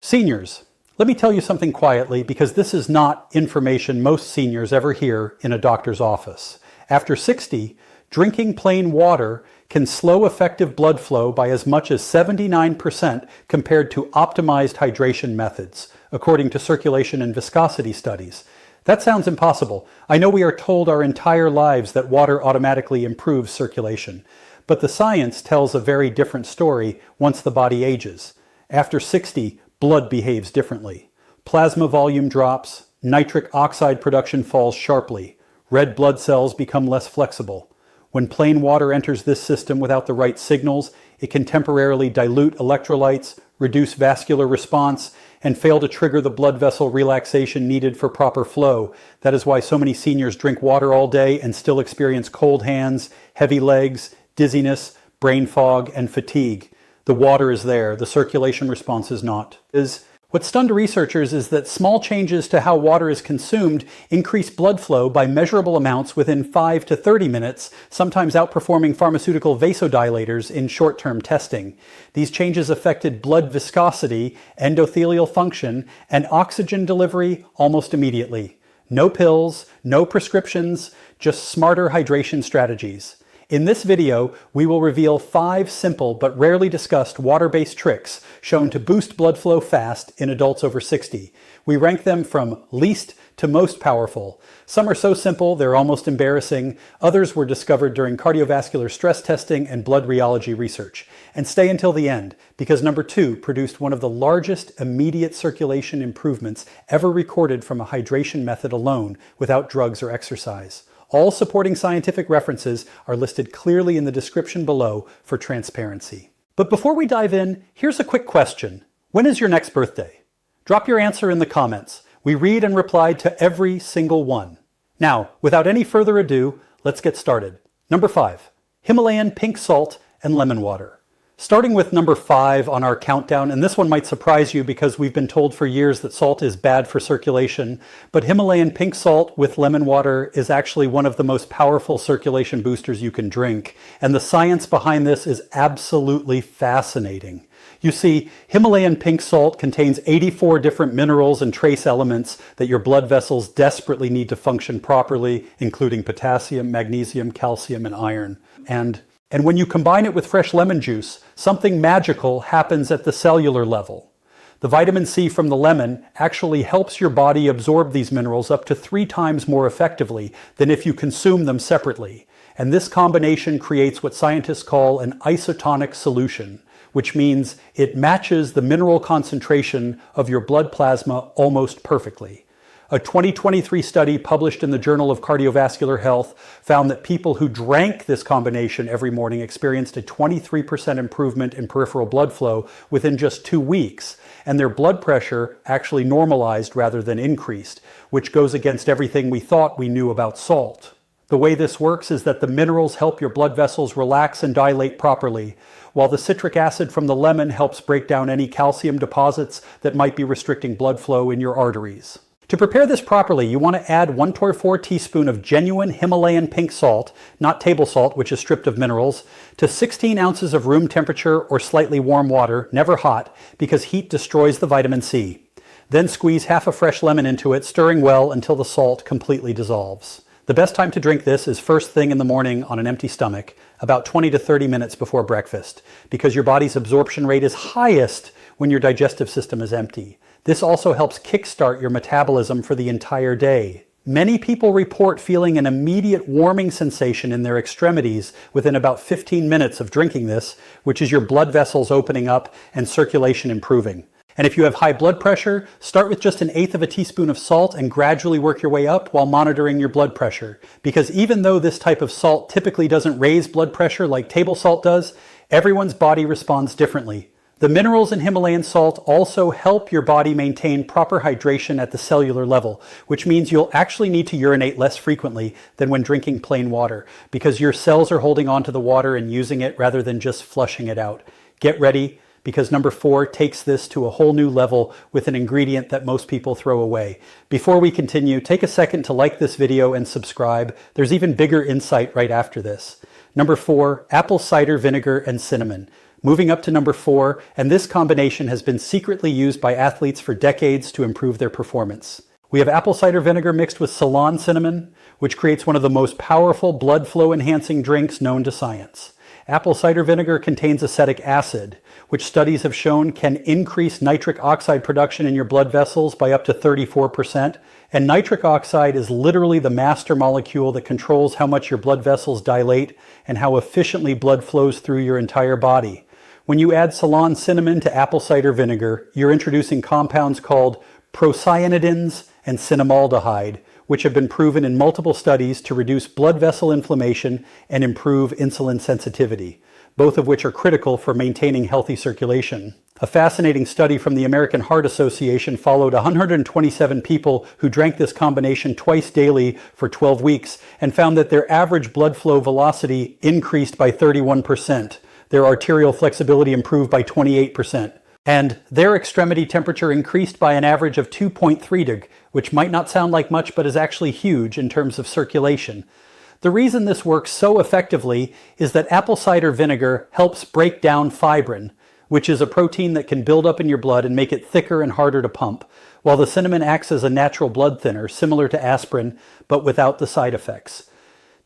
Seniors, let me tell you something quietly because this is not information most seniors ever hear in a doctor's office. After 60, drinking plain water can slow effective blood flow by as much as 79% compared to optimized hydration methods, according to circulation and viscosity studies. That sounds impossible. I know we are told our entire lives that water automatically improves circulation, but the science tells a very different story once the body ages. After 60, blood behaves differently. Plasma volume drops, nitric oxide production falls sharply, red blood cells become less flexible. When plain water enters this system without the right signals, it can temporarily dilute electrolytes, reduce vascular response, and fail to trigger the blood vessel relaxation needed for proper flow. That is why so many seniors drink water all day and still experience cold hands, heavy legs, dizziness, brain fog, and fatigue. The water is there, the circulation response is not. What stunned researchers is that small changes to how water is consumed increase blood flow by measurable amounts within 5 to 30 minutes, sometimes outperforming pharmaceutical vasodilators in short-term testing. These changes affected blood viscosity, endothelial function, and oxygen delivery almost immediately. No pills, no prescriptions, just smarter hydration strategies. In this video, we will reveal 5 simple but rarely discussed water-based tricks shown to boost blood flow fast in adults over 60. We rank them from least to most powerful. Some are so simple they're almost embarrassing. Others were discovered during cardiovascular stress testing and blood rheology research. And stay until the end, because number 2 produced one of the largest immediate circulation improvements ever recorded from a hydration method alone without drugs or exercise. All supporting scientific references are listed clearly in the description below for transparency. But before we dive in, here's a quick question. When is your next birthday? Drop your answer in the comments. We read and reply to every single one. Now, without any further ado, let's get started. Number 5, Himalayan pink salt and lemon water. Starting with number 5 on our countdown, and this one might surprise you because we've been told for years that salt is bad for circulation, but Himalayan pink salt with lemon water is actually one of the most powerful circulation boosters you can drink, and the science behind this is absolutely fascinating. You see, Himalayan pink salt contains 84 different minerals and trace elements that your blood vessels desperately need to function properly, including potassium, magnesium, calcium, and iron. And when you combine it with fresh lemon juice, something magical happens at the cellular level. The vitamin C from the lemon actually helps your body absorb these minerals up to 3 times more effectively than if you consume them separately. And this combination creates what scientists call an isotonic solution, which means it matches the mineral concentration of your blood plasma almost perfectly. A 2023 study published in the Journal of Cardiovascular Health found that people who drank this combination every morning experienced a 23% improvement in peripheral blood flow within just 2 weeks, and their blood pressure actually normalized rather than increased, which goes against everything we thought we knew about salt. The way this works is that the minerals help your blood vessels relax and dilate properly, while the citric acid from the lemon helps break down any calcium deposits that might be restricting blood flow in your arteries. To prepare this properly, you want to add 1/4 teaspoon of genuine Himalayan pink salt, not table salt, which is stripped of minerals, to 16 ounces of room temperature or slightly warm water, never hot, because heat destroys the vitamin C. Then squeeze half a fresh lemon into it, stirring well until the salt completely dissolves. The best time to drink this is first thing in the morning on an empty stomach, about 20 to 30 minutes before breakfast, because your body's absorption rate is highest when your digestive system is empty. This also helps kickstart your metabolism for the entire day. Many people report feeling an immediate warming sensation in their extremities within about 15 minutes of drinking this, which is your blood vessels opening up and circulation improving. And if you have high blood pressure, start with just 1/8 teaspoon of salt and gradually work your way up while monitoring your blood pressure. Because even though this type of salt typically doesn't raise blood pressure like table salt does, everyone's body responds differently. The minerals in Himalayan salt also help your body maintain proper hydration at the cellular level, which means you'll actually need to urinate less frequently than when drinking plain water, because your cells are holding on to the water and using it rather than just flushing it out. Get ready, because number 4 takes this to a whole new level with an ingredient that most people throw away. Before we continue, take a second to like this video and subscribe. There's even bigger insight right after this. Number 4, apple cider vinegar and cinnamon. Moving up to number 4, and this combination has been secretly used by athletes for decades to improve their performance. We have apple cider vinegar mixed with Ceylon cinnamon, which creates one of the most powerful blood flow enhancing drinks known to science. Apple cider vinegar contains acetic acid, which studies have shown can increase nitric oxide production in your blood vessels by up to 34%. And nitric oxide is literally the master molecule that controls how much your blood vessels dilate and how efficiently blood flows through your entire body. When you add Ceylon cinnamon to apple cider vinegar, you're introducing compounds called procyanidins and cinnamaldehyde, which have been proven in multiple studies to reduce blood vessel inflammation and improve insulin sensitivity, both of which are critical for maintaining healthy circulation. A fascinating study from the American Heart Association followed 127 people who drank this combination twice daily for 12 weeks and found that their average blood flow velocity increased by 31%, their arterial flexibility improved by 28%, and their extremity temperature increased by an average of 2.3 deg, which might not sound like much but is actually huge in terms of circulation. The reason this works so effectively is that apple cider vinegar helps break down fibrin, which is a protein that can build up in your blood and make it thicker and harder to pump, while the cinnamon acts as a natural blood thinner, similar to aspirin, but without the side effects.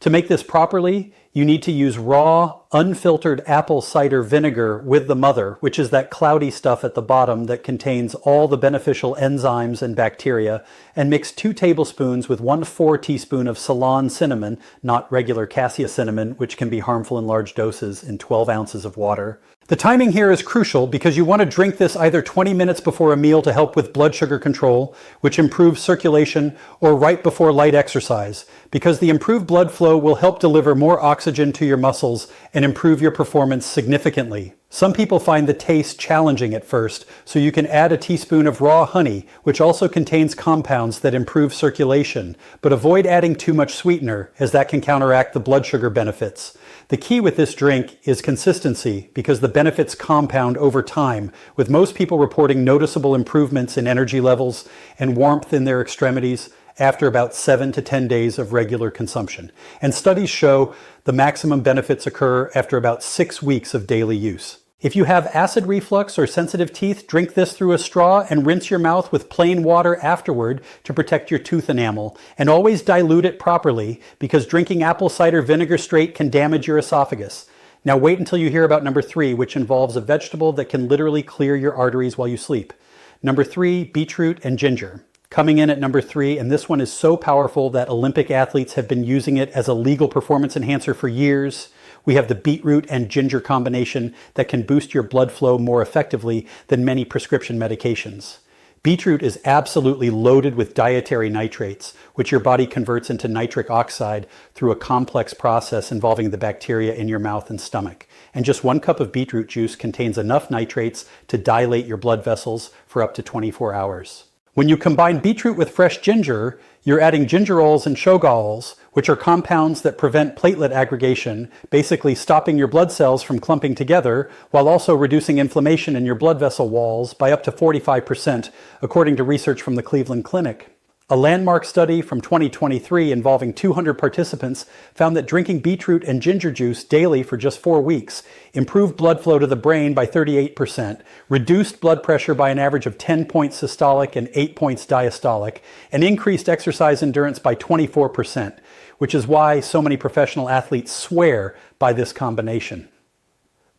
To make this properly, you need to use raw, unfiltered apple cider vinegar with the mother, which is that cloudy stuff at the bottom that contains all the beneficial enzymes and bacteria, and mix 2 tablespoons with 1/4 teaspoon of Ceylon cinnamon, not regular cassia cinnamon, which can be harmful in large doses, in 12 ounces of water. The timing here is crucial because you want to drink this either 20 minutes before a meal to help with blood sugar control, which improves circulation, or right before light exercise, because the improved blood flow will help deliver more oxygen to your muscles and improve your performance significantly. Some people find the taste challenging at first, so you can add a teaspoon of raw honey, which also contains compounds that improve circulation, but avoid adding too much sweetener, as that can counteract the blood sugar benefits. The key with this drink is consistency, because the benefits compound over time, with most people reporting noticeable improvements in energy levels and warmth in their extremities after about 7 to 10 days of regular consumption. And studies show the maximum benefits occur after about 6 weeks of daily use. If you have acid reflux or sensitive teeth, drink this through a straw and rinse your mouth with plain water afterward to protect your tooth enamel. And always dilute it properly, because drinking apple cider vinegar straight can damage your esophagus. Now wait until you hear about number 3, which involves a vegetable that can literally clear your arteries while you sleep. Number 3, beetroot and ginger. Coming in at number 3, and this one is so powerful that Olympic athletes have been using it as a legal performance enhancer for years. We have the beetroot and ginger combination that can boost your blood flow more effectively than many prescription medications. Beetroot is absolutely loaded with dietary nitrates, which your body converts into nitric oxide through a complex process involving the bacteria in your mouth and stomach. And just 1 cup of beetroot juice contains enough nitrates to dilate your blood vessels for up to 24 hours. When you combine beetroot with fresh ginger, you're adding gingerols and shogaols, which are compounds that prevent platelet aggregation, basically stopping your blood cells from clumping together, while also reducing inflammation in your blood vessel walls by up to 45%, according to research from the Cleveland Clinic. A landmark study from 2023 involving 200 participants found that drinking beetroot and ginger juice daily for just 4 weeks improved blood flow to the brain by 38%, reduced blood pressure by an average of 10 points systolic and 8 points diastolic, and increased exercise endurance by 24%, which is why so many professional athletes swear by this combination.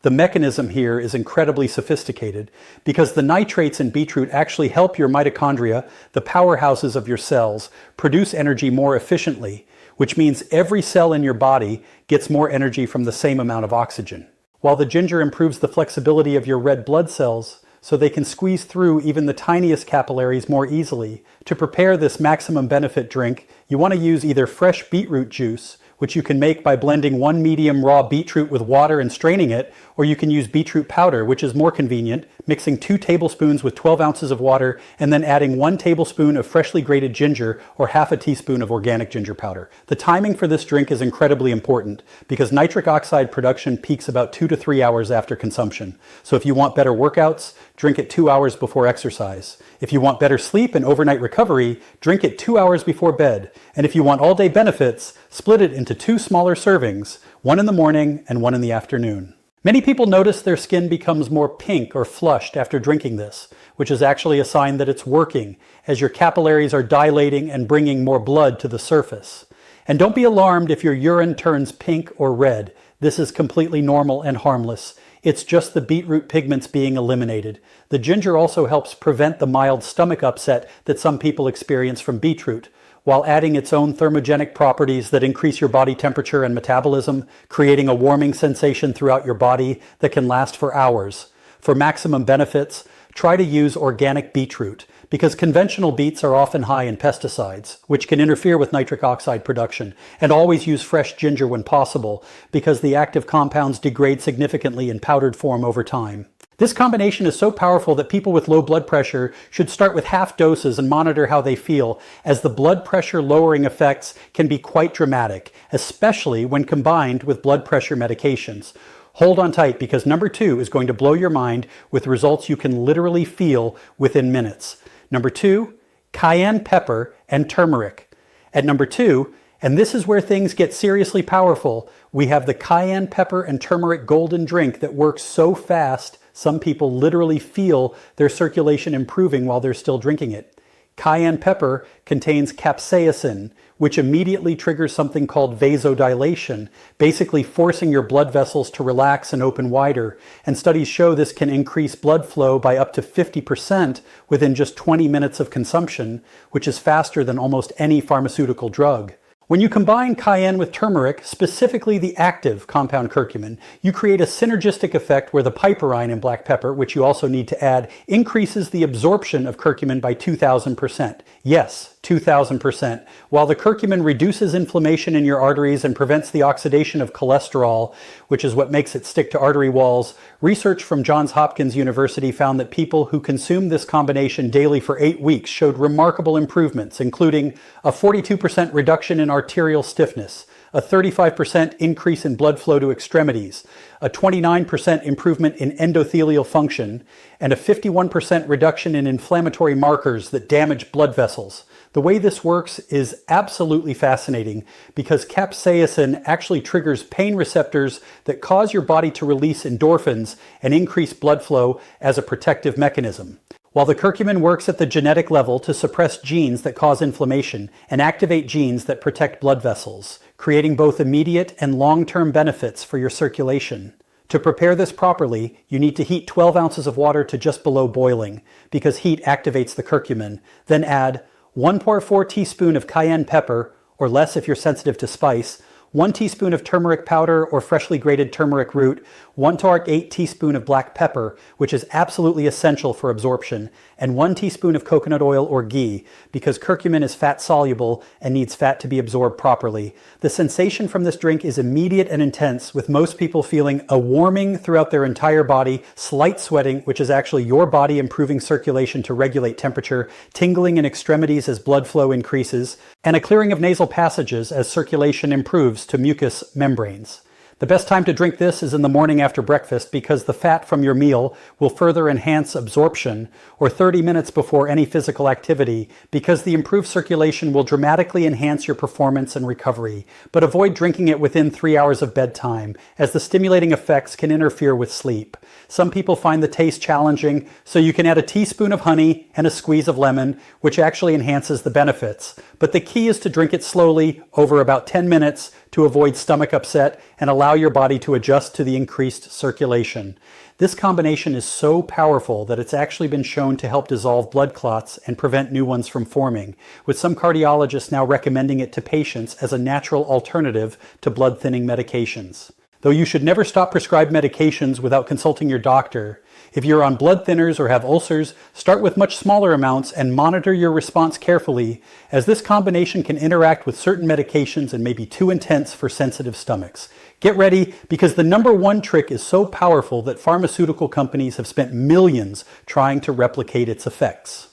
The mechanism here is incredibly sophisticated because the nitrates in beetroot actually help your mitochondria, the powerhouses of your cells, produce energy more efficiently, which means every cell in your body gets more energy from the same amount of oxygen. While the ginger improves the flexibility of your red blood cells so they can squeeze through even the tiniest capillaries more easily. To prepare this maximum benefit drink, you want to use either fresh beetroot juice, which you can make by blending 1 medium raw beetroot with water and straining it, or you can use beetroot powder, which is more convenient, mixing 2 tablespoons with 12 ounces of water and then adding 1 tablespoon of freshly grated ginger or half a teaspoon of organic ginger powder. The timing for this drink is incredibly important because nitric oxide production peaks about 2 to 3 hours after consumption. So if you want better workouts, drink it 2 hours before exercise. If you want better sleep and overnight recovery, drink it 2 hours before bed. And if you want all-day benefits, split it into 2 smaller servings, 1 in the morning and 1 in the afternoon. Many people notice their skin becomes more pink or flushed after drinking this, which is actually a sign that it's working, as your capillaries are dilating and bringing more blood to the surface. And don't be alarmed if your urine turns pink or red. This is completely normal and harmless. It's just the beetroot pigments being eliminated. The ginger also helps prevent the mild stomach upset that some people experience from beetroot, while adding its own thermogenic properties that increase your body temperature and metabolism, creating a warming sensation throughout your body that can last for hours. For maximum benefits, try to use organic beetroot, because conventional beets are often high in pesticides, which can interfere with nitric oxide production, and always use fresh ginger when possible, because the active compounds degrade significantly in powdered form over time. This combination is so powerful that people with low blood pressure should start with half doses and monitor how they feel, as the blood pressure lowering effects can be quite dramatic, especially when combined with blood pressure medications. Hold on tight, because number 2 is going to blow your mind with results you can literally feel within minutes. Number 2, cayenne pepper and turmeric. At number 2, and this is where things get seriously powerful, we have the cayenne pepper and turmeric golden drink that works so fast, some people literally feel their circulation improving while they're still drinking it. Cayenne pepper contains capsaicin, which immediately triggers something called vasodilation, basically forcing your blood vessels to relax and open wider. And studies show this can increase blood flow by up to 50% within just 20 minutes of consumption, which is faster than almost any pharmaceutical drug. When you combine cayenne with turmeric, specifically the active compound curcumin, you create a synergistic effect where the piperine in black pepper, which you also need to add, increases the absorption of curcumin by 2,000%. Yes, 2,000%. While the curcumin reduces inflammation in your arteries and prevents the oxidation of cholesterol, which is what makes it stick to artery walls, research from Johns Hopkins University found that people who consumed this combination daily for 8 weeks showed remarkable improvements, including a 42% reduction in arterial stiffness, a 35% increase in blood flow to extremities, a 29% improvement in endothelial function, and a 51% reduction in inflammatory markers that damage blood vessels. The way this works is absolutely fascinating, because capsaicin actually triggers pain receptors that cause your body to release endorphins and increase blood flow as a protective mechanism. While the curcumin works at the genetic level to suppress genes that cause inflammation and activate genes that protect blood vessels, creating both immediate and long-term benefits for your circulation. To prepare this properly, you need to heat 12 ounces of water to just below boiling, because heat activates the curcumin. Then add 1.4 teaspoon of cayenne pepper, or less if you're sensitive to spice, 1 teaspoon of turmeric powder or freshly grated turmeric root, 1 to 8 teaspoon of black pepper, which is absolutely essential for absorption, and 1 teaspoon of coconut oil or ghee, because curcumin is fat soluble and needs fat to be absorbed properly. The sensation from this drink is immediate and intense, with most people feeling a warming throughout their entire body, slight sweating, which is actually your body improving circulation to regulate temperature, tingling in extremities as blood flow increases, and a clearing of nasal passages as circulation improves to mucous membranes. The best time to drink this is in the morning after breakfast, because the fat from your meal will further enhance absorption, or 30 minutes before any physical activity, because the improved circulation will dramatically enhance your performance and recovery. But avoid drinking it within 3 hours of bedtime, as the stimulating effects can interfere with sleep. Some people find the taste challenging, so you can add a teaspoon of honey and a squeeze of lemon, which actually enhances the benefits. But the key is to drink it slowly over about 10 minutes to avoid stomach upset and allow your body to adjust to the increased circulation. This combination is so powerful that it's actually been shown to help dissolve blood clots and prevent new ones from forming, with some cardiologists now recommending it to patients as a natural alternative to blood-thinning medications. Though you should never stop prescribed medications without consulting your doctor. If you're on blood thinners or have ulcers, start with much smaller amounts and monitor your response carefully, as this combination can interact with certain medications and may be too intense for sensitive stomachs. Get ready, because the number 1 trick is so powerful that pharmaceutical companies have spent millions trying to replicate its effects.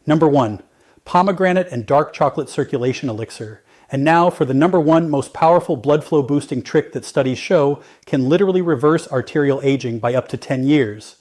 Number 1, pomegranate and dark chocolate circulation elixir. And now for the number 1 most powerful blood flow boosting trick that studies show can literally reverse arterial aging by up to 10 years.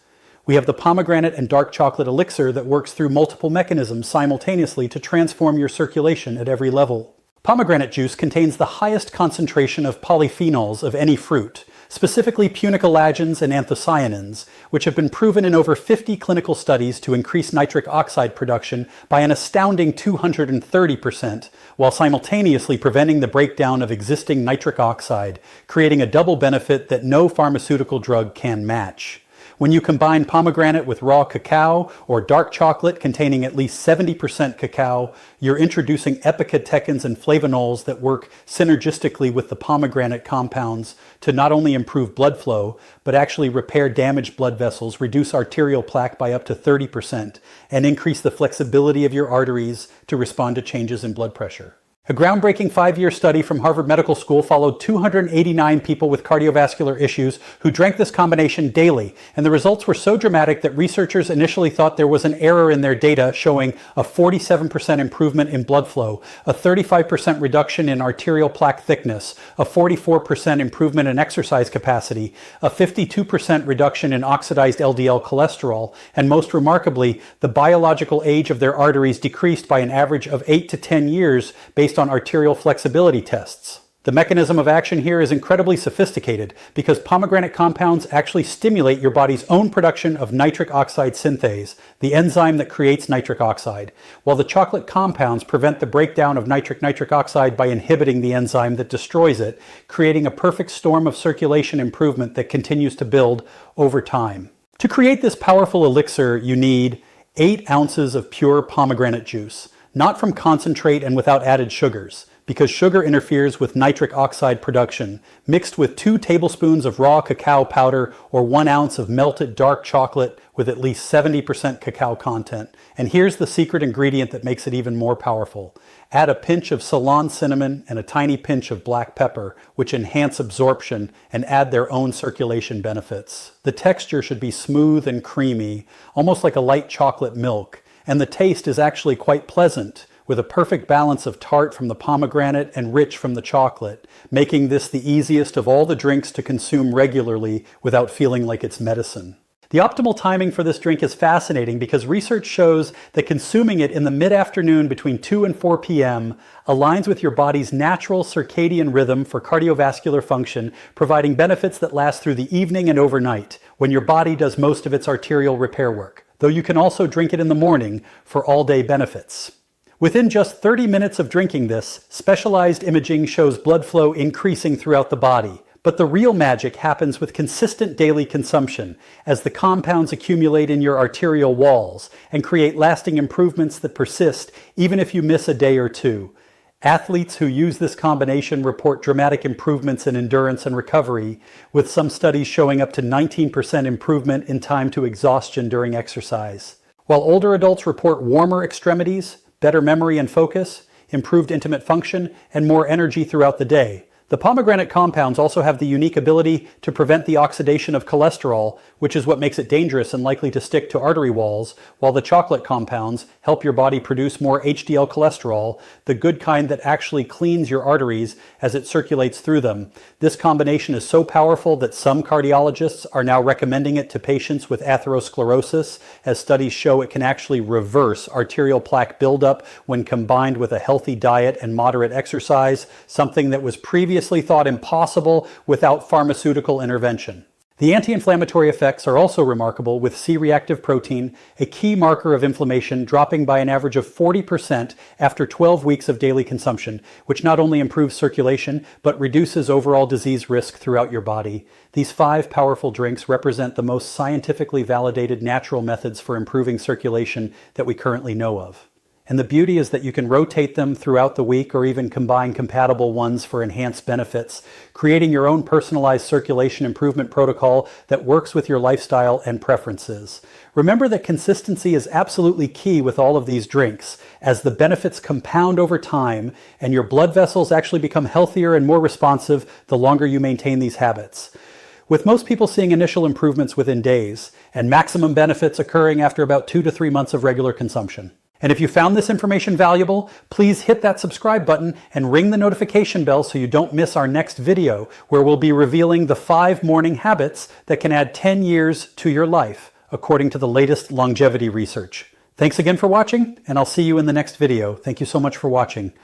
We have the pomegranate and dark chocolate elixir that works through multiple mechanisms simultaneously to transform your circulation at every level. Pomegranate juice contains the highest concentration of polyphenols of any fruit, specifically punicolagens and anthocyanins, which have been proven in over 50 clinical studies to increase nitric oxide production by an astounding 230%, while simultaneously preventing the breakdown of existing nitric oxide, creating a double benefit that no pharmaceutical drug can match. When you combine pomegranate with raw cacao or dark chocolate containing at least 70% cacao, you're introducing epicatechins and flavonols that work synergistically with the pomegranate compounds to not only improve blood flow, but actually repair damaged blood vessels, reduce arterial plaque by up to 30%, and increase the flexibility of your arteries to respond to changes in blood pressure. A groundbreaking 5-year study from Harvard Medical School followed 289 people with cardiovascular issues who drank this combination daily, and the results were so dramatic that researchers initially thought there was an error in their data, showing a 47% improvement in blood flow, a 35% reduction in arterial plaque thickness, a 44% improvement in exercise capacity, a 52% reduction in oxidized LDL cholesterol, and most remarkably, the biological age of their arteries decreased by an average of 8 to 10 years based on arterial flexibility tests. The mechanism of action here is incredibly sophisticated because pomegranate compounds actually stimulate your body's own production of nitric oxide synthase, the enzyme that creates nitric oxide, while the chocolate compounds prevent the breakdown of nitric oxide by inhibiting the enzyme that destroys it, creating a perfect storm of circulation improvement that continues to build over time. To create this powerful elixir, you need 8 ounces of pure pomegranate juice, not from concentrate and without added sugars, because sugar interferes with nitric oxide production, mixed with 2 tablespoons of raw cacao powder or 1 ounce of melted dark chocolate with at least 70% cacao content. And here's the secret ingredient that makes it even more powerful. Add a pinch of Ceylon cinnamon and a tiny pinch of black pepper, which enhance absorption and add their own circulation benefits. The texture should be smooth and creamy, almost like a light chocolate milk. And the taste is actually quite pleasant, with a perfect balance of tart from the pomegranate and rich from the chocolate, making this the easiest of all the drinks to consume regularly without feeling like it's medicine. The optimal timing for this drink is fascinating because research shows that consuming it in the mid-afternoon between 2 and 4 p.m. aligns with your body's natural circadian rhythm for cardiovascular function, providing benefits that last through the evening and overnight, when your body does most of its arterial repair work, though you can also drink it in the morning for all-day benefits. Within just 30 minutes of drinking this, specialized imaging shows blood flow increasing throughout the body. But the real magic happens with consistent daily consumption, as the compounds accumulate in your arterial walls and create lasting improvements that persist even if you miss a day or two. Athletes who use this combination report dramatic improvements in endurance and recovery, with some studies showing up to 19% improvement in time to exhaustion during exercise. While older adults report warmer extremities, better memory and focus, improved intimate function, and more energy throughout the day. The pomegranate compounds also have the unique ability to prevent the oxidation of cholesterol, which is what makes it dangerous and likely to stick to artery walls, while the chocolate compounds help your body produce more HDL cholesterol, the good kind that actually cleans your arteries as it circulates through them. This combination is so powerful that some cardiologists are now recommending it to patients with atherosclerosis, as studies show it can actually reverse arterial plaque buildup when combined with a healthy diet and moderate exercise, something that was previously thought impossible without pharmaceutical intervention. The anti-inflammatory effects are also remarkable, with C-reactive protein, a key marker of inflammation, dropping by an average of 40% after 12 weeks of daily consumption, which not only improves circulation, but reduces overall disease risk throughout your body. These 5 powerful drinks represent the most scientifically validated natural methods for improving circulation that we currently know of. And the beauty is that you can rotate them throughout the week or even combine compatible ones for enhanced benefits, creating your own personalized circulation improvement protocol that works with your lifestyle and preferences. Remember that consistency is absolutely key with all of these drinks, as the benefits compound over time and your blood vessels actually become healthier and more responsive the longer you maintain these habits. With most people seeing initial improvements within days, and maximum benefits occurring after about 2 to 3 months of regular consumption. And if you found this information valuable, please hit that subscribe button and ring the notification bell so you don't miss our next video, where we'll be revealing the 5 morning habits that can add 10 years to your life, according to the latest longevity research. Thanks again for watching, and I'll see you in the next video. Thank you so much for watching.